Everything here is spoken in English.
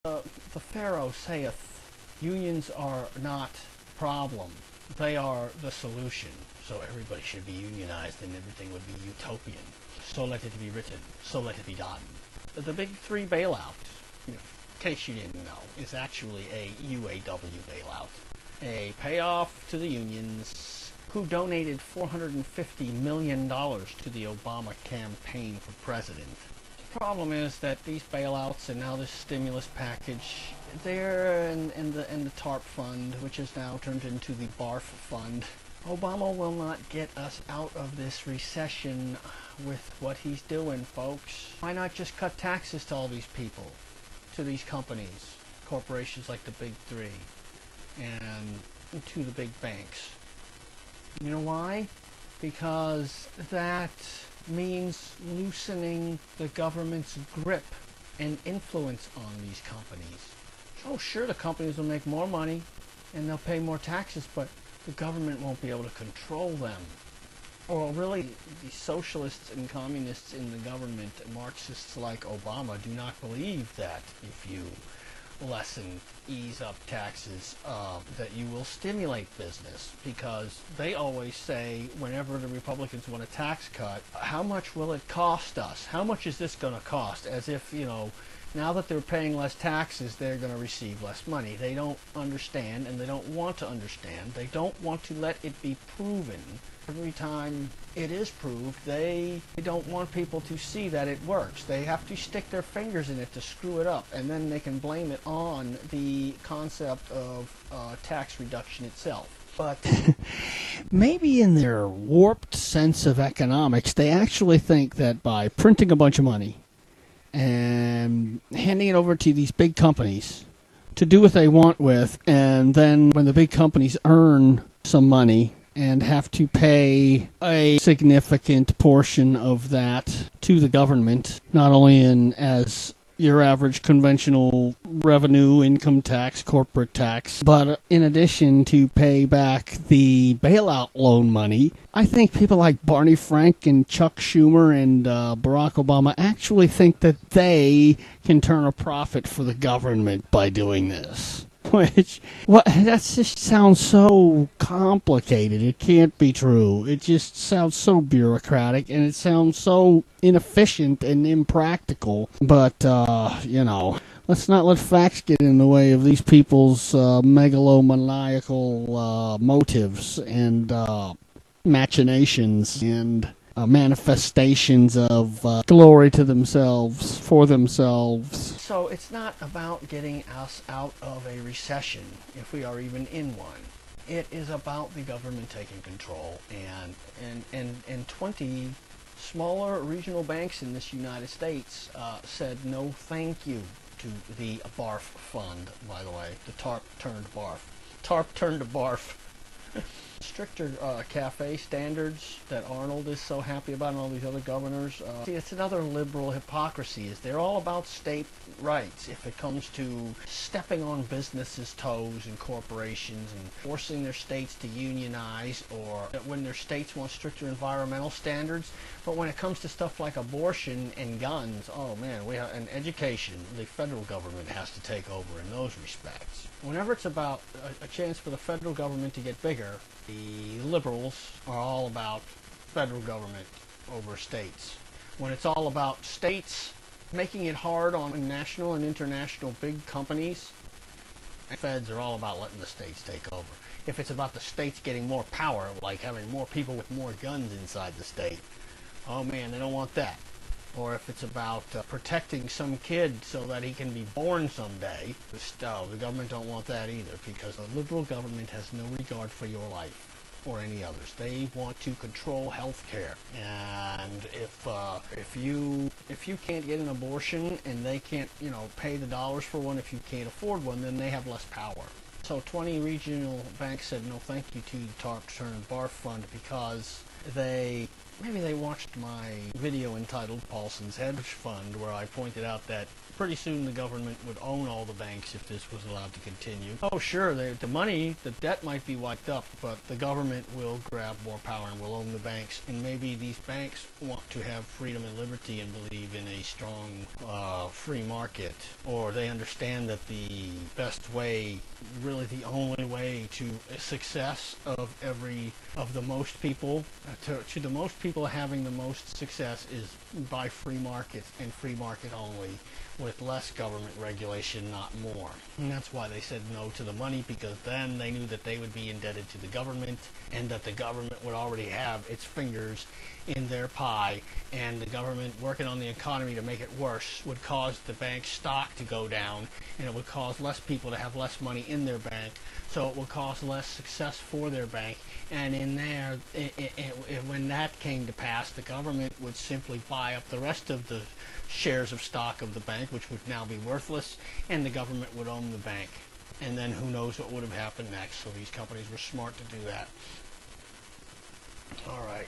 The Pharaoh saith, unions are not problem, they are the solution. So everybody should be unionized and everything would be utopian. So let it be written, so let it be done. The big three bailout, in case you didn't know, is actually a UAW bailout. A payoff to the unions who donated $450 million to the Obama campaign for president. The problem is that these bailouts and now this stimulus package, they're in the TARP fund, which is now turned into the BARF fund. Obama will not get us out of this recession with what he's doing, folks. Why not just cut taxes to all these people, to these companies, corporations like the big three, and to the big banks? You know why? Because that means loosening the government's grip and influence on these companies. Oh, sure, the companies will make more money and they'll pay more taxes, but the government won't be able to control them. Or really, the socialists and communists in the government, Marxists like Obama, do not believe that if you ease up taxes, that you will stimulate business, because they always say, whenever the Republicans want a tax cut, how much will it cost us? How much is this going to cost? As if, now that they're paying less taxes, they're going to receive less money. They don't understand, and they don't want to understand. They don't want to let it be proven. Every time it is proved, they don't want people to see that it works. They have to stick their fingers in it to screw it up, and then they can blame it on the concept of tax reduction itself. But maybe in their warped sense of economics, they actually think that by printing a bunch of money and handing it over to these big companies to do what they want with, and then when the big companies earn some money and have to pay a significant portion of that to the government, not only as your average conventional revenue, income tax, corporate tax, but in addition to pay back the bailout loan money. I think people like Barney Frank and Chuck Schumer and Barack Obama actually think that they can turn a profit for the government by doing this. That just sounds so complicated. It can't be true. It just sounds so bureaucratic, and it sounds so inefficient and impractical. But, let's not let facts get in the way of these people's megalomaniacal motives and machinations and manifestations of glory to themselves, for themselves. So it's not about getting us out of a recession, if we are even in one. It is about the government taking control, and 20 smaller regional banks in this United States said no thank you to the BARF fund, by the way. The TARP turned BARF. TARP turned to BARF. Stricter cafe standards that Arnold is so happy about and all these other governors. See, it's another liberal hypocrisy. Is they're all about state rights if it comes to stepping on businesses' toes and corporations and forcing their states to unionize, or when their states want stricter environmental standards. But when it comes to stuff like abortion and guns, oh man, and education, the federal government has to take over in those respects. Whenever it's about a chance for the federal government to get bigger, the liberals are all about federal government over states. When it's all about states making it hard on national and international big companies, the feds are all about letting the states take over. If it's about the states getting more power, like having more people with more guns inside the state, oh man, they don't want that. Or if it's about protecting some kid so that he can be born someday, the government don't want that either, because the liberal government has no regard for your life or any others. They want to control health care. And if you can't get an abortion and they can't, pay the dollars for one, if you can't afford one, then they have less power. So 20 regional banks said no thank you to the TARP turned BARF fund because maybe they watched my video entitled Paulson's Hedge Fund, where I pointed out that pretty soon the government would own all the banks if this was allowed to continue. Oh, sure, the debt might be wiped up, but the government will grab more power and will own the banks. And maybe these banks want to have freedom and liberty and believe in a strong free market, or they understand that the best way, really the only way to success of the most people, to the most people having the most success is by free markets and free market only, with less government regulation, not more. And that's why they said no to the money, because then they knew that they would be indebted to the government and that the government would already have its fingers in their pie, and the government working on the economy to make it worse would cause the bank stock to go down, and it would cause less people to have less money in their bank, so it would cause less success for their bank. And in there, when that came to pass, the government would simply buy up the rest of the shares of stock of the bank, which would now be worthless, and the government would own the bank. And then who knows what would have happened next. So these companies were smart to do that. All right.